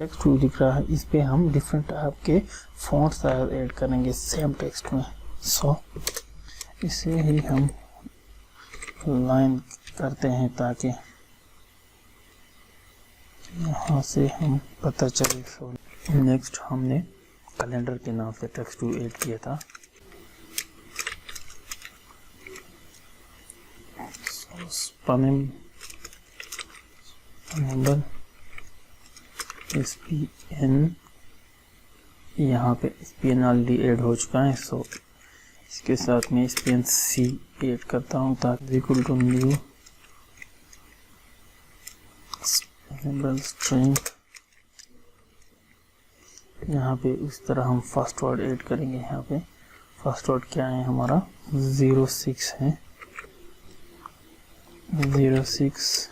Text view दिख रहा है, इस पे हम डिफरेंट टाइप के फॉन्ट साइज ऐड करेंगे सेम टेक्स्ट में। सो इसे ही हम लाइन करते हैं ताकि यहाँ से हम पता चले। नेक्स्ट हमने कैलेंडर के नाम से टेक्स्ट व्यू ऐड किया था। स्पैमेबल SPN, यहाँ पे SPN ऑलरेडी ऐड हो चुका है, सो इसके साथ में SPN C ऐड करता हूँ ताकि इक्वल टू न्यू स्पैमेबल स्ट्रिंग। यहाँ पे उस तरह हम फर्स्ट वर्ड ऐड करेंगे। यहाँ पे फर्स्ट वर्ड क्या है हमारा 06 है, 06।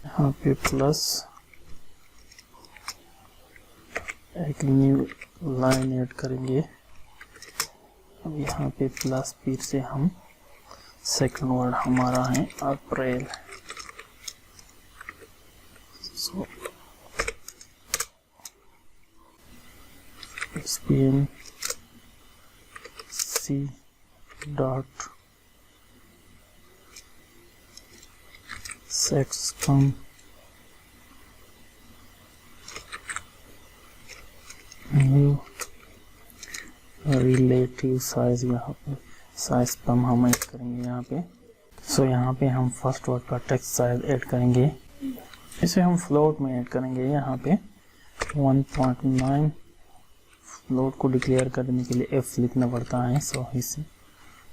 यहाँ पे प्लस एक न्यू लाइन ऐड करेंगे। अब यहाँ पे प्लस फिर से हम सेकंड वर्ड हमारा है अप्रैल। सो SPN C dot sets from new relative size. यहाँ पे साइज कम हम ऐड करेंगे यहाँ पे। सो यहाँ पे हम फर्स्ट वर्ड का टेक्स्ट साइज ऐड करेंगे, इसे हम फ्लोट में ऐड करेंगे। यहाँ पे 1.9 फ्लोट को डिक्लेयर करने के लिए F लिखना पड़ता है, सो इसे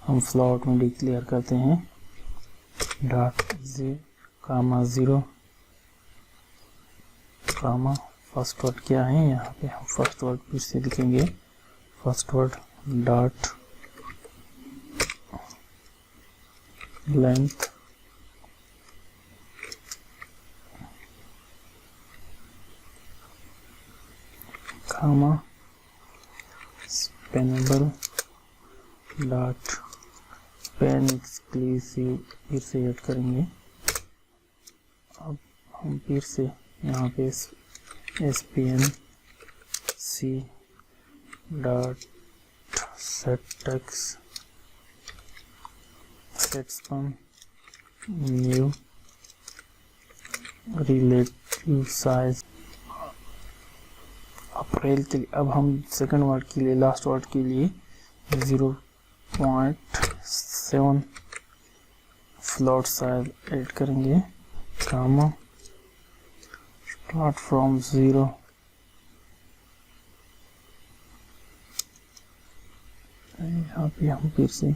हम फ्लोट में डिक्लेयर करते हैं। डॉट 0 कामा फर्स्ट वर्ड क्या है, यहाँ पे हम फर्स्ट वर्ड फिर से लिखेंगे। फर्स्ट वर्ड डॉट लेंथ कामा स्पैमेबल डॉट पेन एक्सक्लूसिव फिर से ऐड करेंगे। अब हम फिर से यहाँ पे SPN C dot set text sets from new relative size अप्रैल के लिए। अब हम सेकंड वर्ड के लिए लास्ट वर्ड के लिए 0.7 फ्लोट साइज ऐड करेंगे, कामा स्टार्ट फ्रॉम 0 यहाँ पे हम फिर से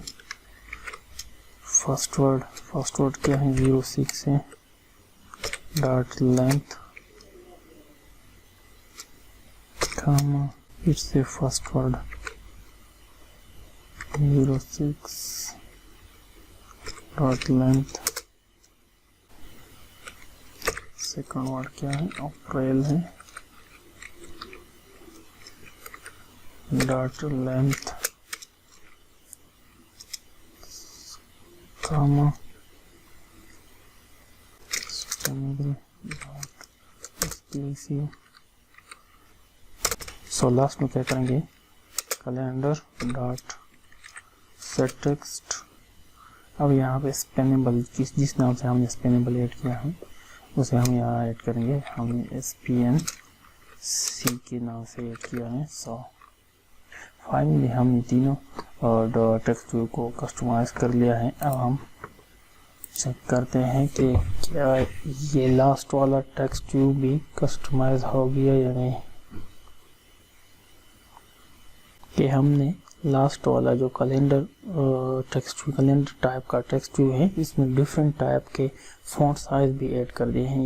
फर्स्ट वर्ड क्या है 06 है, डॉट लेंथ कामा फिर से first word 06 dot length. Second word क्या है अप्रैल है, डॉट लेंथ कामा स्पैमेबल डॉट एक्सक्लूसिव। सो लास्ट में क्या करेंगे कैलेंडर डॉट सेट टेक्स्ट। अब यहाँ पे स्पैमेबल जिस नाम से हमने स्पैमेबल ऐड किया है उसे हम यहाँ ऐड करेंगे। हमने SPN C के नाम से ऐड किया है। सो फाइनली हमने तीनों और टेक्स्ट व्यू को कस्टमाइज कर लिया है। अब हम चेक करते हैं कि क्या ये लास्ट वाला टेक्स्ट व्यू भी कस्टमाइज हो गया या नहीं। कि हमने लास्ट वाला जो कैलेंडर टाइप का टेक्स्ट व्यू है इसमें डिफरेंट टाइप के फॉन्ट साइज भी ऐड कर दिए हैं।